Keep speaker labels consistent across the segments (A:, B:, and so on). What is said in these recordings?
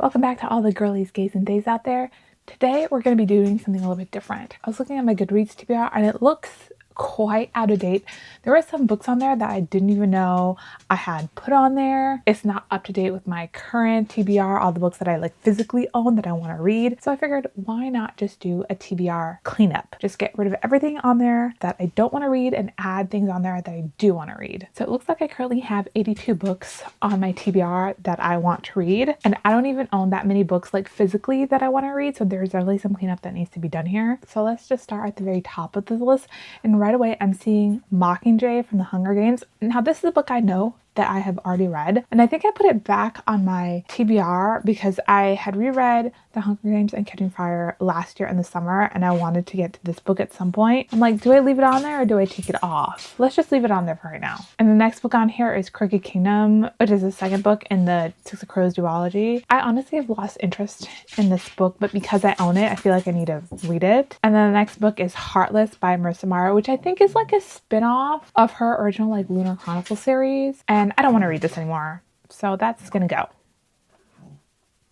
A: Welcome back to all the girlies, gays, and days out there. Today we're going to be doing something a little bit different. I was looking at my Goodreads TBR and it looks quite out of date. There were some books on there that I didn't even know I had put on there. It's not up to date with my current TBR, all the books that I like physically own that I want to read. So I figured, why not just do a TBR cleanup? Just get rid of everything on there that I don't want to read and add things on there that I do want to read. So it looks like I currently have 82 books on my TBR that I want to read. And I don't even own that many books like physically that I want to read. So there's definitely some cleanup that needs to be done here. So let's just start at the very top of the list. And right away, I'm seeing Mockingjay from the Hunger Games. Now, this is a book I know that I have already read. And I think I put it back on my TBR because I had reread The Hunger Games and Catching Fire last year in the summer and I wanted to get to this book at some point. I'm like, do I leave it on there or do I take it off? Let's just leave it on there for right now. And the next book on here is Crooked Kingdom, which is the second book in the Six of Crows duology. I honestly have lost interest in this book, but because I own it, I feel like I need to read it. And then the next book is Heartless by Marissa Meyer, which I think is like a spin-off of her original like Lunar Chronicle series. And I don't want to read this anymore. So that's gonna go.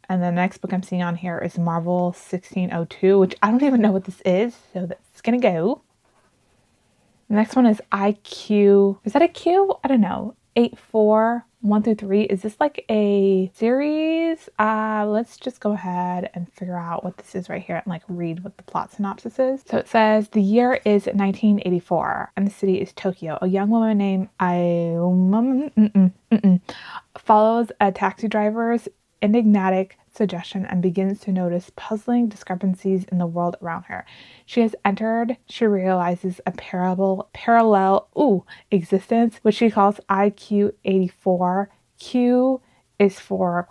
A: And the next book I'm seeing on here is Marvel 1602, which I don't even know what this is. So that's gonna go. The next one is IQ. Is that a Q? I don't know. 84, 1 through 3. Is this like a series? Let's just go ahead and figure out what this is right here and like read what the plot synopsis is. So it says the year is 1984 and the city is Tokyo. A young woman named follows a taxi driver's enigmatic suggestion and begins to notice puzzling discrepancies in the world around her. She realizes a parallel existence, which she calls IQ 84. Q is for ?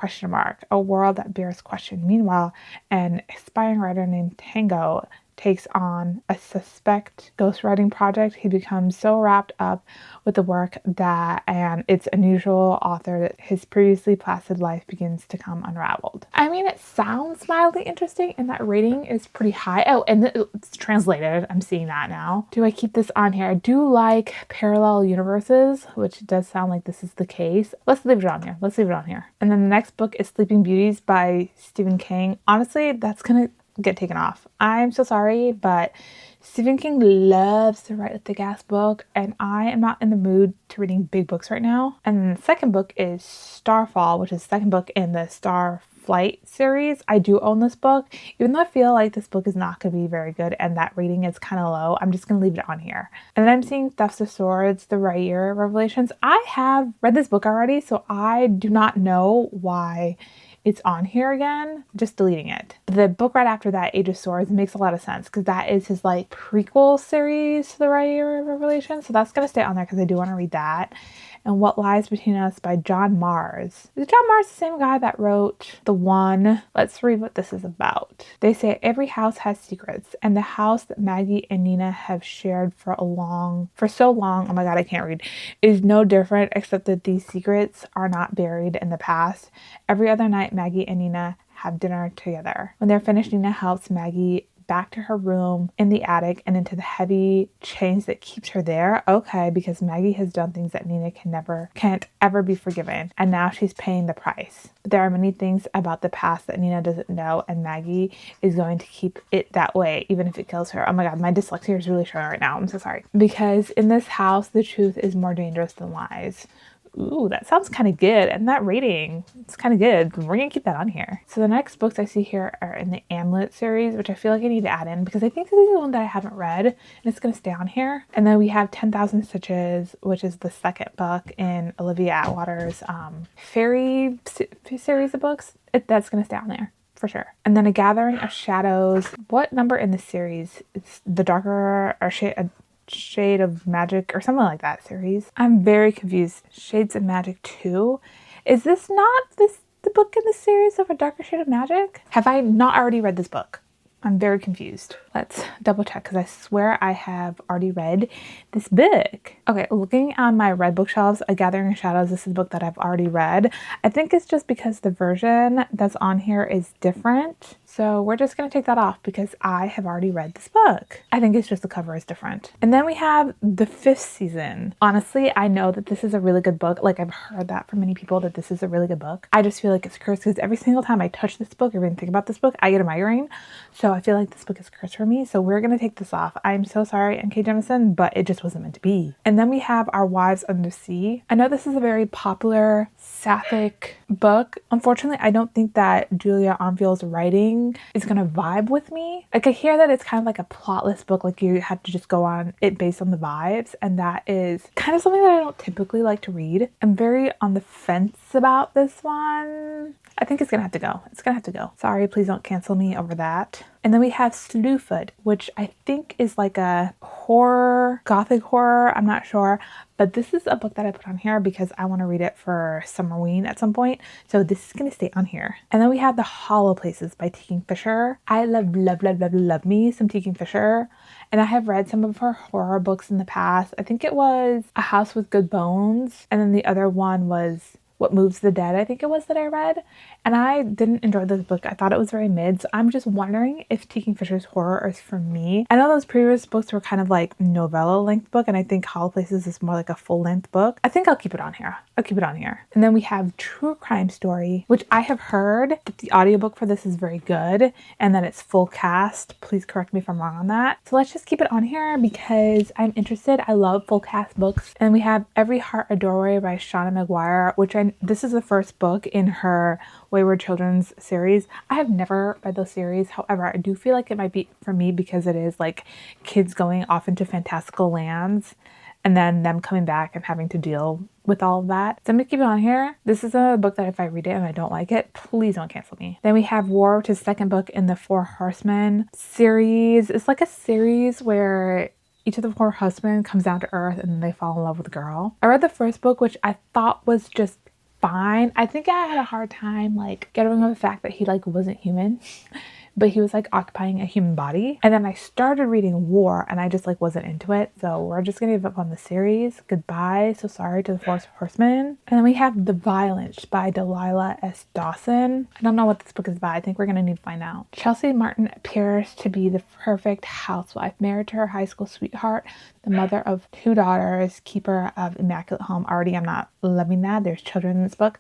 A: A world that bears question. Meanwhile, an aspiring writer named Tango takes on a suspect ghostwriting project. He becomes so wrapped up with the work and its unusual author that his previously placid life begins to come unraveled. I mean, it sounds mildly interesting and that rating is pretty high. Oh, and it's translated. I'm seeing that now. Do I keep this on here? I do like parallel universes, which does sound like this is the case. Let's leave it on here. Let's leave it on here. And then the next book is Sleeping Beauties by Stephen King. Honestly, that's gonna get taken off. I'm so sorry, but Stephen King loves to write a thick-ass book, and I am not in the mood to reading big books right now. And then the second book is Starfall, which is the second book in the Starflight series. I do own this book, even though I feel like this book is not going to be very good and that rating is kind of low. I'm just going to leave it on here. And then I'm seeing Thefts of Swords, The Rhaenyra Revelations. I have read this book already, so I do not know why it's on here again. Just deleting it. The book right after that, Age of Swords, makes a lot of sense because that is his like prequel series to The Rhaenyra Revelations. So that's going to stay on there because I do want to read that. And What Lies Between Us by John Mars. Is John Mars the same guy that wrote The One? Let's read what this is about. They say every house has secrets, and the house that Maggie and Nina have shared for so long, oh my god, I can't read, is no different except that these secrets are not buried in the past. Every other night, Maggie and Nina have dinner together. When they're finished, Nina helps Maggie back to her room in the attic and into the heavy chains that keeps her there. Okay, because Maggie has done things that Nina can't ever be forgiven, and now she's paying the price. But there are many things about the past that Nina doesn't know, and Maggie is going to keep it that way, even if it kills her. Oh my god, my dyslexia is really showing right now. I'm so sorry. Because in this house, the truth is more dangerous than lies. Ooh, that sounds kind of good. And that rating, it's kind of good. We're going to keep that on here. So the next books I see here are in the Amulet series, which I feel like I need to add in because I think this is the one that I haven't read and it's going to stay on here. And then we have 10,000 Stitches, which is the second book in Olivia Atwater's fairy series of books. That's going to stay on there for sure. And then A Gathering of Shadows. What number in the series? It's the darker or Shade of Magic or something like that series. I'm very confused. Shades of Magic 2. Is this not the book in the series of A Darker Shade of Magic? Have I not already read this book? I'm very confused. Let's double check because I swear I have already read this book. Okay, looking on my read bookshelves, A Gathering of Shadows, this is a book that I've already read. I think it's just because the version that's on here is different. So we're just going to take that off because I have already read this book. I think it's just the cover is different. And then we have The Fifth Season. Honestly, I know that this is a really good book. Like, I've heard that from many people that this is a really good book. I just feel like it's cursed because every single time I touch this book or even think about this book, I get a migraine. So I feel like this book is cursed for me. So we're going to take this off. I'm so sorry, N.K. Jemisin, but it just wasn't meant to be. And then we have Our Wives Under Sea. I know this is a very popular sapphic book. Unfortunately, I don't think that Julia Armfield's writing is going to vibe with me. Like, I hear that it's kind of like a plotless book, like you have to just go on it based on the vibes, and that is kind of something that I don't typically like to read. I'm very on the fence about this one. I think it's gonna have to go. It's gonna have to go. Sorry, please don't cancel me over that. And then we have Slewfoot, which I think is like a horror, gothic horror, I'm not sure. But this is a book that I put on here because I want to read it for Summerween at some point. So this is going to stay on here. And then we have The Hollow Places by T. Fisher. I love me some T. Fisher. And I have read some of her horror books in the past. I think it was A House with Good Bones. And then the other one was What Moves the Dead, I think it was, that I read. And I didn't enjoy this book. I thought it was very mid. So I'm just wondering if T. Fisher's horror is for me. I know those previous books were kind of like novella length book, and I think Hollow Places is more like a full length book. I think I'll keep it on here. I'll keep it on here. And then we have True Crime Story, which I have heard that the audiobook for this is very good and that it's full cast. Please correct me if I'm wrong on that. So let's just keep it on here because I'm interested. I love full cast books. And we have Every Heart a Doorway by Shauna Maguire, which this is the first book in her Wayward Children's series. I have never read those series. However, I do feel like it might be for me because it is like kids going off into fantastical lands and then them coming back and having to deal with all of that. So I'm gonna keep it on here. This is a book that if I read it and I don't like it, please don't cancel me. Then we have War, which is the second book in the Four Horsemen series. It's like a series where each of the four horsemen comes down to earth and then they fall in love with a girl. I read the first book, which I thought was just fine. I think I had a hard time like getting over the fact that he like wasn't human. But he was like occupying a human body. And then I started reading War and I just like wasn't into it. So we're just gonna give up on the series. Goodbye. So sorry to the Four Horsemen. And then we have The Violence by Delilah S. Dawson. I don't know what this book is about. I think we're gonna need to find out. Chelsea Martin appears to be the perfect housewife, married to her high school sweetheart, the mother of 2 daughters, keeper of immaculate home. Already I'm not loving that. There's children in this book.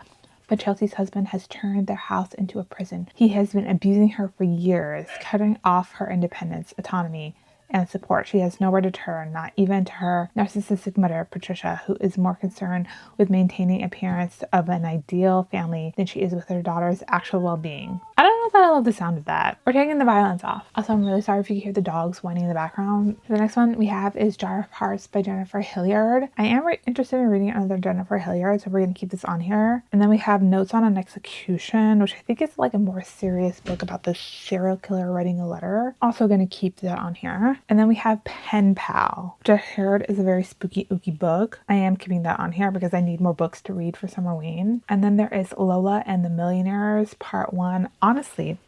A: But Chelsea's husband has turned their house into a prison. He has been abusing her for years, cutting off her independence, autonomy, and support. She has nowhere to turn, not even to her narcissistic mother, Patricia, who is more concerned with maintaining appearance of an ideal family than she is with her daughter's actual well-being. I don't know if I love the sound of that. We're taking The Violence off. Also, I'm really sorry if you can hear the dogs whining in the background. The next one we have is Jar of Hearts by Jennifer Hilliard. I am interested in reading another Jennifer Hilliard, so we're going to keep this on here. And then we have Notes on an Execution, which I think is like a more serious book about the serial killer writing a letter. Also going to keep that on here. And then we have Pen Pal, which I heard is a very spooky, ooky book. I am keeping that on here because I need more books to read for Summerween. And then there is Lola and the Millionaires, Part 1. Honestly,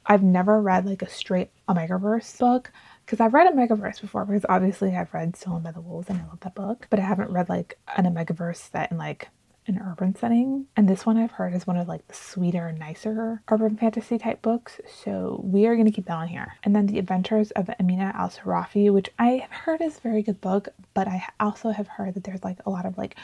A: I've never read like a straight Omegaverse book because I've read Omegaverse before because obviously I've read Stolen by the Wolves and I love that book. But I haven't read like an Omegaverse set in like an urban setting. And this one I've heard is one of like the sweeter, nicer urban fantasy type books. So we are going to keep that on here. And then The Adventures of Amina Al-Sarafi, which I have heard is a very good book, but I also have heard that there's like a lot of like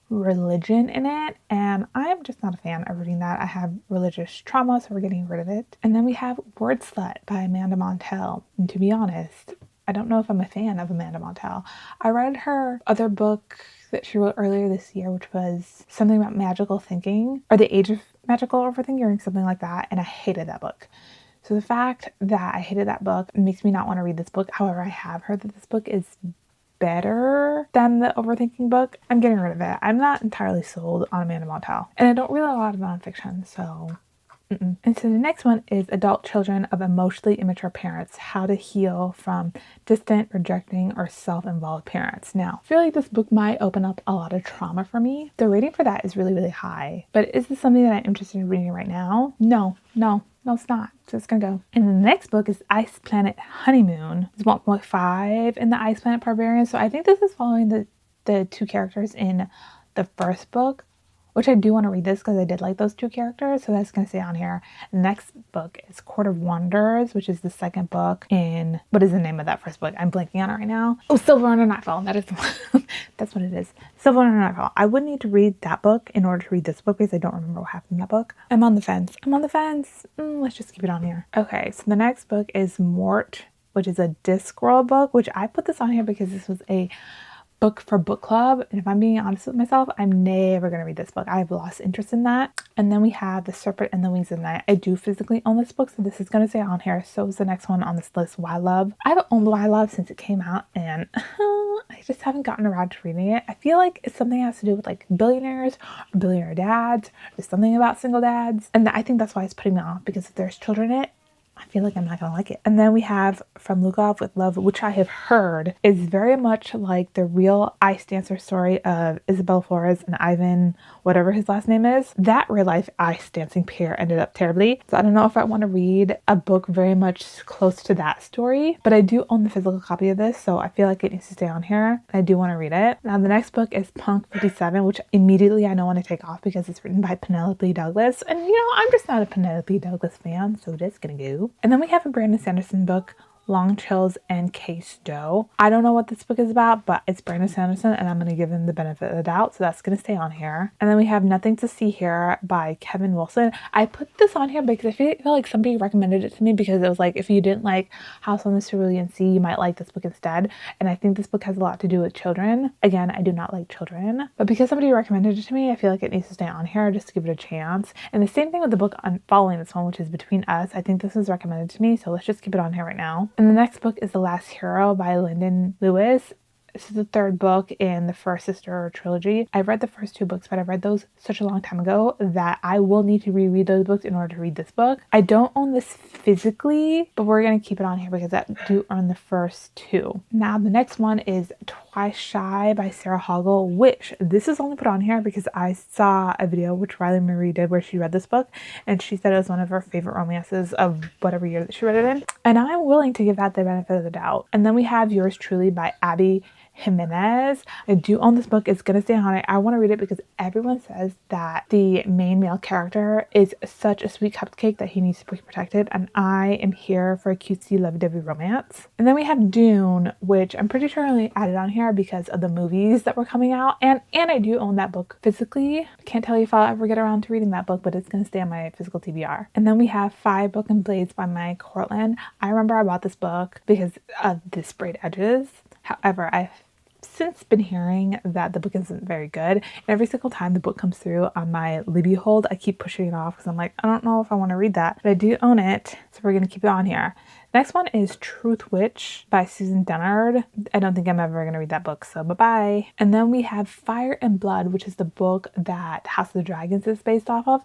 A: religion in it, and I'm just not a fan of reading that. I have religious trauma, so we're getting rid of it. And then we have Word Slut by Amanda Montell. And to be honest, I don't know if I'm a fan of Amanda Montell. I read her other book that she wrote earlier this year, which was something about magical thinking, or the age of magical overthinking, or something like that, and I hated that book. So the fact that I hated that book makes me not want to read this book. However, I have heard that this book is better than the overthinking book. I'm getting rid of it. I'm not entirely sold on Amanda Montell, and I don't read a lot of nonfiction, so And so the next one is Adult Children of Emotionally Immature Parents, How to Heal from Distant, Rejecting, or Self-Involved Parents. Now, I feel like this book might open up a lot of trauma for me. The rating for that is really, really high. But is this something that I'm interested in reading right now? No. No, it's not. So it's gonna go. And the next book is Ice Planet Honeymoon. It's 1.5 in the Ice Planet Barbarian. So I think this is following the two characters in the first book, which I do want to read this because I did like those two characters. So that's going to stay on here. The next book is Court of Wonders, which is the second book in, what is the name of that first book? I'm blanking on it right now. Oh, Silver Under Nightfall. That is the one. That's what it is. Silver Under Nightfall. I would need to read that book in order to read this book because I don't remember what happened in that book. I'm on the fence. Let's just keep it on here. Okay, so the next book is Mort, which is a Discworld book, which I put this on here because this was a book for book club, and if I'm being honest with myself, I'm never going to read this book. I've lost interest in that. And then we have The Serpent and the Wings of the Night. I do physically own this book, so this is going to stay on here. So is the next one on this list, Why Love. I've owned Why Love since it came out, and I just haven't gotten around to reading it. I feel like it's something that has to do with like billionaires or billionaire dads. There's something about single dads, and I think that's why it's putting me off, because if there's children in it, I feel like I'm not gonna like it. And then we have From Lukov with Love, which I have heard is very much like the real ice dancer story of Isabel Flores and Ivan, whatever his last name is. That real life ice dancing pair ended up terribly. So I don't know if I want to read a book very much close to that story, but I do own the physical copy of this, so I feel like it needs to stay on here. I do want to read it. Now the next book is Punk 57, which immediately I don't want to take off because it's written by Penelope Douglas. And I'm just not a Penelope Douglas fan, so that's gonna go. And then we have a Brandon Sanderson book, Long Chills and Case Doe. I don't know what this book is about, but it's Brandon Sanderson and I'm going to give him the benefit of the doubt, so that's going to stay on here. And then we have Nothing to See Here by Kevin Wilson. I put this on here because I feel like somebody recommended it to me because it was like, if you didn't like House on the Cerulean Sea, you might like this book instead. And I think this book has a lot to do with children. Again, I do not like children, but because somebody recommended it to me, I feel like it needs to stay on here just to give it a chance. And the same thing with the book following this one, which is Between Us. I think this was recommended to me, so let's just keep it on here right now. And the next book is The Last Hero by Lyndon Lewis. This is the third book in the First Sister trilogy. I've read the first two books, but I've read those such a long time ago that I will need to reread those books in order to read this book. I don't own this physically, but we're going to keep it on here because I do own the first two. Now, the next one is Twice Shy by Sarah Hoggle, which this is only put on here because I saw a video which Riley Marie did where she read this book, and she said it was one of her favorite romances of whatever year that she read it in. And I'm willing to give that the benefit of the doubt. And then we have Yours Truly by Abby Jimenez. I do own this book. It's going to stay on it. I want to read it because everyone says that the main male character is such a sweet cupcake that he needs to be protected, and I am here for a cutesy lovey-dovey romance. And then we have Dune, which I'm pretty sure I only added on here because of the movies that were coming out, and I do own that book physically. I can't tell you if I'll ever get around to reading that book, but it's going to stay on my physical TBR. And then we have Five Book and Blades by Mike Cortland. I remember I bought this book because of the sprayed edges. However, I've since been hearing that the book isn't very good, and every single time the book comes through on my Libby hold, I keep pushing it off because I'm like, I don't know if I want to read that, but I do own it, so we're going to keep it on here. Next one is Truth Witch by Susan Dennard. I don't think I'm ever going to read that book, so bye-bye. And then we have Fire and Blood, which is the book that House of the Dragons is based off of.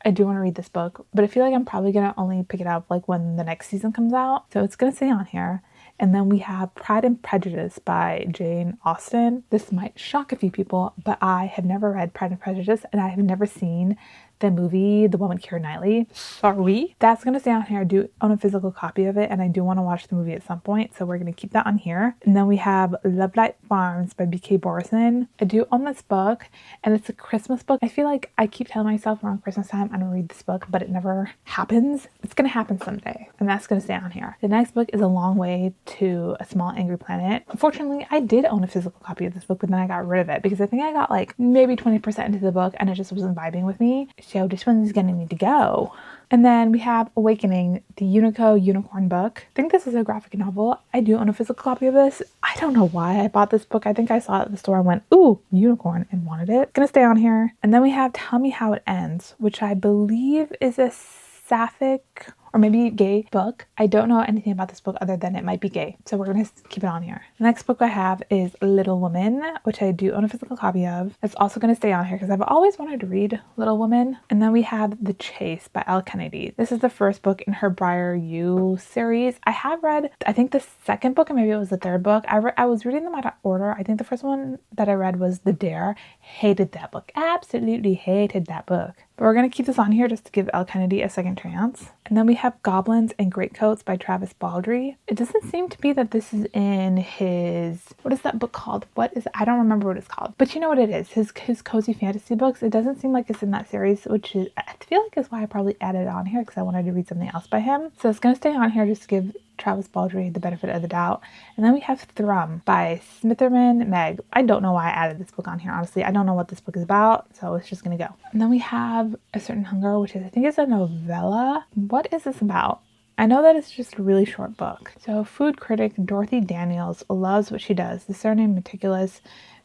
A: I do want to read this book, but I feel like I'm probably going to only pick it up like when the next season comes out, so it's going to stay on here. And then we have Pride and Prejudice by Jane Austen. This might shock a few people, but I have never read Pride and Prejudice, and I have never seen the movie, the one with Keira Knightley. Sorry. That's going to stay on here. I do own a physical copy of it, and I do want to watch the movie at some point, so we're going to keep that on here. And then we have Lovelight Farms by B.K. Borison. I do own this book, and it's a Christmas book. I feel like I keep telling myself around Christmas time I'm going to read this book, but it never happens. It's going to happen someday, and that's going to stay on here. The next book is A Long Way to a Small Angry Planet. Unfortunately, I did own a physical copy of this book, but then I got rid of it because I think I got like maybe 20% into the book, and it just wasn't vibing with me. So this one's gonna need to go. And then we have Awakening, the Unico Unicorn book. I think this is a graphic novel. I do own a physical copy of this. I don't know why I bought this book. I think I saw it at the store and went, ooh, unicorn, and wanted it. It's gonna stay on here. And then we have Tell Me How It Ends, which I believe is a sapphic or maybe gay book. I don't know anything about this book other than it might be gay, so we're gonna keep it on here. The next book I have is Little Women, which I do own a physical copy of. It's also gonna stay on here because I've always wanted to read Little Women. And then we have The Chase by Elle Kennedy. This is the first book in her Briar You series. I have read, I think the second book, or maybe it was the third book. I was reading them out of order. I think the first one that I read was The Dare. Hated that book. Absolutely hated that book. But we're going to keep this on here just to give Elle Kennedy a second chance. And then we have Goblins and Greatcoats by Travis Baldree. It doesn't seem to be that this is in his, what is that book called? I don't remember what it's called, but you know what it is. His cozy fantasy books. It doesn't seem like it's in that series, which is, I feel like is why I probably added it on here because I wanted to read something else by him. So it's going to stay on here just to give Travis Baldree the benefit of the doubt. And then we have Thrum by Smitherman Meg. I don't know why I added this book on here, honestly. I don't know what this book is about, so it's just gonna go. And then we have A Certain Hunger, which is, I think, is a novella. What is this about? I know that it's just a really short book. So food critic Dorothy Daniels loves what she does. Discerning, meticulous,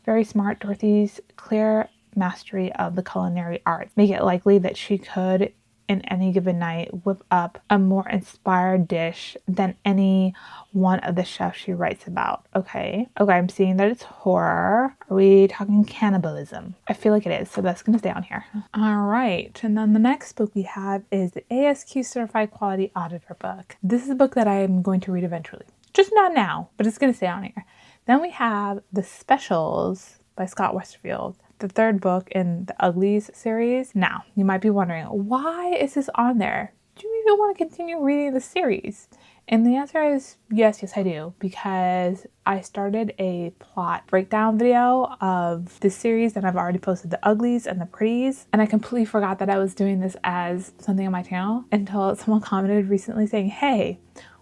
A: very smart. Dorothy's clear mastery of the culinary arts make it likely that she could, in any given night, whip up a more inspired dish than any one of the chefs she writes about. Okay, I'm seeing that it's horror. Are we talking cannibalism? I feel like it is, so that's gonna stay on here. All right, and then the next book we have is the ASQ Certified Quality Auditor book. This is a book that I am going to read eventually. Just not now, but it's gonna stay on here. Then we have The Specials by Scott Westerfield, the third book in the Uglies series. Now, you might be wondering, why is this on there? Do you even want to continue reading the series? And the answer is yes, I do, because I started a plot breakdown video of this series and I've already posted the Uglies and the Pretties, and I completely forgot that I was doing this as something on my channel until someone commented recently saying, hey,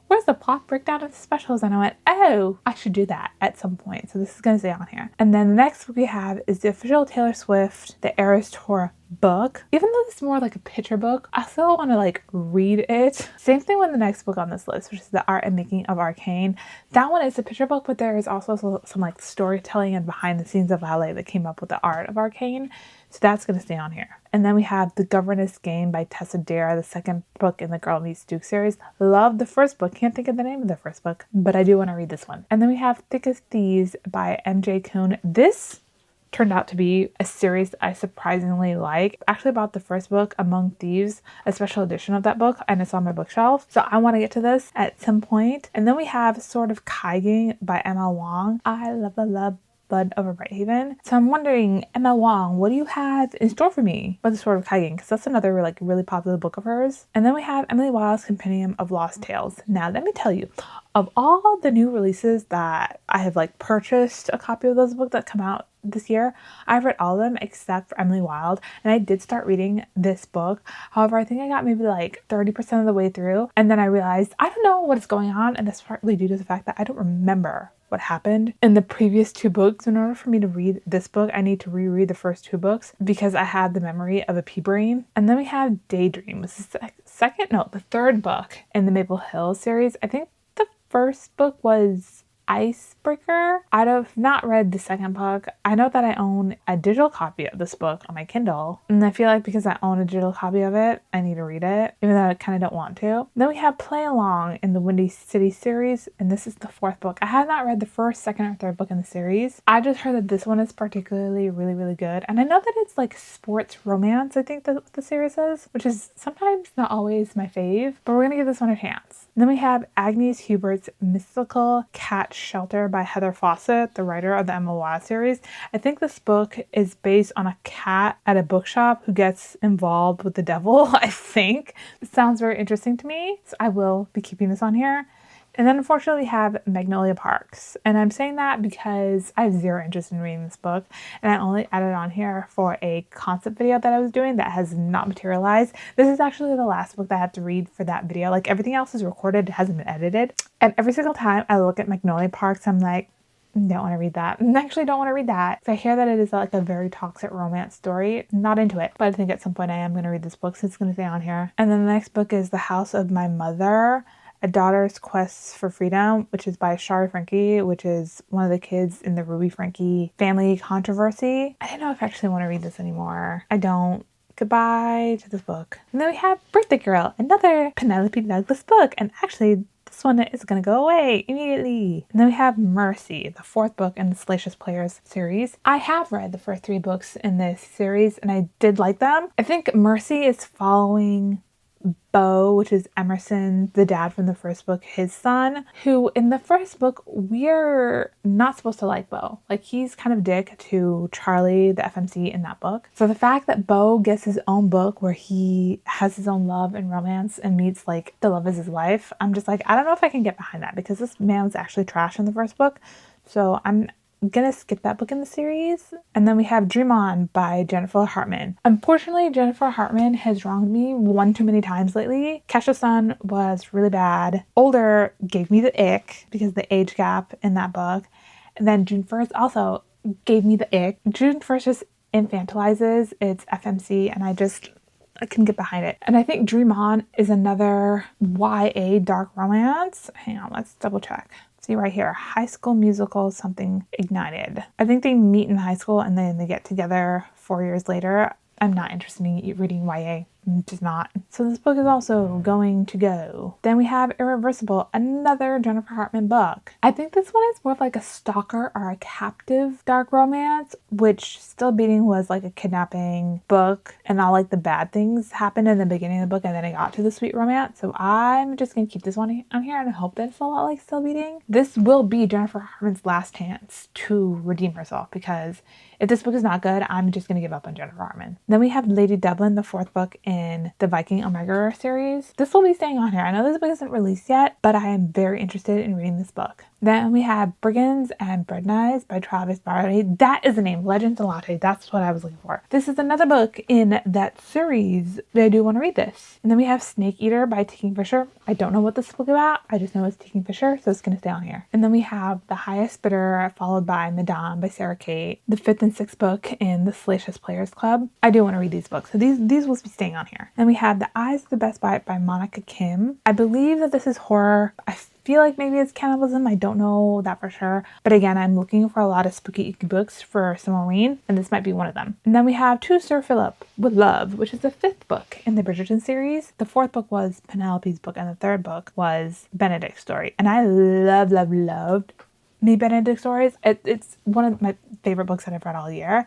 A: where's the plot breakdown of the specials? And I went, oh, I should do that at some point. So this is going to stay on here. And then the next book we have is the official Taylor Swift The Eras Tour book. Even though it's more like a picture book, I still want to read it. Same thing with the next book on this list, which is The Art and Making of Arcane. That one is a picture book, but there is also some storytelling and behind the scenes of LA that came up with the art of Arcane. So that's going to stay on here. And then we have The Governess Game by Tessa Dare, the second book in the Girl Meets Duke series. Love the first book. Can't think of the name of the first book, but I do want to read this one. And then we have Thick as Thieves by MJ Kuhn. This turned out to be a series that I surprisingly like. I actually bought the first book, Among Thieves, a special edition of that book, and it's on my bookshelf. So I want to get to this at some point. And then we have Sword of Kaiging by Emma Wong. I love Blood over Brighthaven. So I'm wondering, Emma Wong, what do you have in store for me with The Sword of Kaiging? Because that's another really popular book of hers. And then we have Emily Wilde's Compendium of Lost Tales. Now, let me tell you, of all the new releases that I have purchased a copy of those books that come out this year, I've read all of them except for Emily Wilde, and I did start reading this book. However, I think I got maybe 30% of the way through, and then I realized I don't know what is going on, and that's partly due to the fact that I don't remember what happened in the previous two books. In order for me to read this book, I need to reread the first two books because I had the memory of a pea brain. And then we have Daydream. This is the third book in the Maple Hill series. I think the first book was Icebreaker. I have not read the second book. I know that I own a digital copy of this book on my Kindle, and I feel like because I own a digital copy of it, I need to read it, even though I kind of don't want to. Then we have Play Along in the Windy City series, and this is the fourth book. I have not read the first, second, or third book in the series. I just heard that this one is particularly really good, and I know that it's sports romance, I think that's what the series is, which is sometimes not always my fave, but we're gonna give this one a chance. And then we have Agnes Hubert's Mystical Cat Shelter by Heather Fawcett, the writer of the Emma Wilde series. I think this book is based on a cat at a bookshop who gets involved with the devil, I think. It sounds very interesting to me, so I will be keeping this on here. And then unfortunately we have Magnolia Parks. And I'm saying that because I have zero interest in reading this book, and I only added it on here for a concept video that I was doing that has not materialized. This is actually the last book that I have to read for that video. Everything else is recorded, it hasn't been edited. And every single time I look at Magnolia Parks, I'm like, don't want to read that. I actually don't want to read that. So I hear that it is a very toxic romance story. Not into it, but I think at some point I am going to read this book, so it's going to stay on here. And then the next book is The House of My Mother, A Daughter's Quest for Freedom, which is by Shari Frankie, which is one of the kids in the Ruby Frankie family controversy. I don't know if I actually want to read this anymore. I don't. Goodbye to this book. And then we have Birthday Girl, another Penelope Douglas book. And actually, this one is going to go away immediately. And then we have Mercy, the fourth book in the Salacious Players series. I have read the first three books in this series, and I did like them. I think Mercy is following Bo, which is Emerson, the dad from the first book, his son, who in the first book, we're not supposed to like Bo. Like, he's kind of dick to Charlie, the FMC, in that book. So the fact that Bo gets his own book where he has his own love and romance and meets like the love of his life, I'm just like, I don't know if I can get behind that, because this man was actually trash in the first book. So I'm gonna skip that book in the series. And then we have Dream On by Jennifer Hartman. Unfortunately, Jennifer Hartman has wronged me one too many times lately. Kesha-sun was really bad. Older gave me the ick because of the age gap in that book. And then June 1st also gave me the ick. June 1st just infantilizes its FMC, and I can get behind it. And I think Dream On is another YA dark romance. Hang on, let's double check. See right here, High School Musical something ignited. I think they meet in high school and then they get together 4 years later. I'm not interested in reading YA. I'm just not. So this book is also going to go. Then we have Irreversible, another Jennifer Hartman book. I think this one is more of like a stalker or a captive dark romance, which Still Beating was like a kidnapping book, and all like the bad things happened in the beginning of the book, and then it got to the sweet romance. So I'm just gonna keep this one on here and hope that it's a lot like Still Beating. This will be Jennifer Hartman's last chance to redeem herself, because if this book is not good, I'm just gonna give up on Jennifer Hartman. Then we have Lady Dublin, the fourth book in the Viking Omega series. This will be staying on here. I know this book isn't released yet, but I am very interested in reading this book. Then we have Brigands and Bread Knives by Travis Barry. That is the name, Legends and Latte. That's what I was looking for. This is another book in that series. I do want to read this. And then we have Snake Eater by Taking Fisher. I don't know what this book is about. I just know it's Taking Fisher, so it's going to stay on here. And then we have The Highest Bidder, followed by Madame by Sarah Kate, the fifth and sixth book in the Salacious Players Club. I do want to read these books, so these will be staying on here. And we have The Eyes of the Best Bite by Monica Kim. I believe that this is horror. I feel like maybe it's cannibalism. I don't know that for sure. But again, I'm looking for a lot of spooky icky books for Summerween, and this might be one of them. And then we have To Sir Philip with Love, which is the fifth book in the Bridgerton series. The fourth book was Penelope's book, and the third book was Benedict's story. And I loved me Benedict stories. It's one of my favorite books that I've read all year.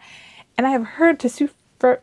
A: And I have heard To Sir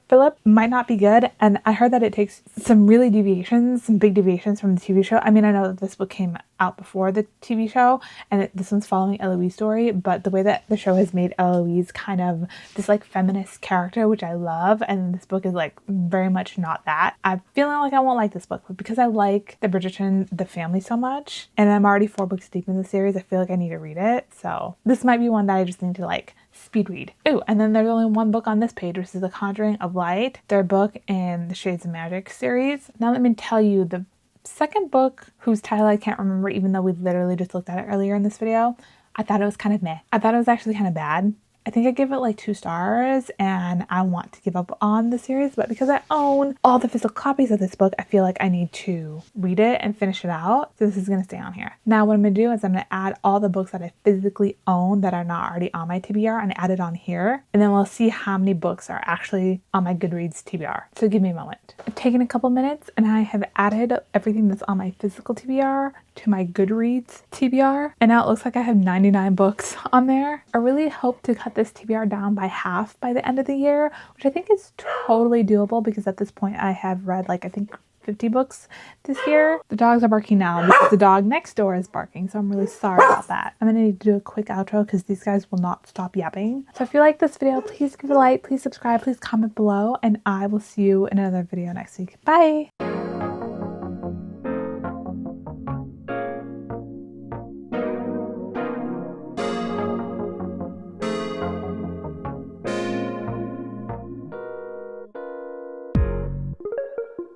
A: Philip might not be good, and I heard that it takes some big deviations from the TV show. I mean, I know that this book came out before the TV show, and this one's following Eloise's story, but the way that the show has made Eloise kind of this like feminist character, which I love, and this book is like very much not that. I'm feeling like I won't like this book, but because I like the Bridgerton, the family so much, and I'm already 4 books deep in the series, I feel like I need to read it. So this might be one that I just need to like speed read. Oh, and then there's only one book on this page, which is The Conjuring of Light, third book in the Shades of Magic series. Now let me tell you, the second book, whose title I can't remember, even though we literally just looked at it earlier in this video, I thought it was kind of meh. I thought it was actually kind of bad. I think I give it like 2 stars, and I want to give up on the series, but because I own all the physical copies of this book, I feel like I need to read it and finish it out. So this is going to stay on here. Now what I'm going to do is I'm going to add all the books that I physically own that are not already on my TBR and add it on here. And then we'll see how many books are actually on my Goodreads TBR. So give me a moment. I've taken a couple minutes and I have added everything that's on my physical TBR to my Goodreads TBR. And now it looks like I have 99 books on there. I really hope to cut this TBR down by half by the end of the year, which I think is totally doable, because at this point I have read like I think 50 books this year. The dogs are barking now because the dog next door is barking, so I'm really sorry about that. I'm gonna need to do a quick outro because these guys will not stop yapping. So if you like this video, please give it a like, please subscribe, please comment below, and I will see you in another video next week. Bye!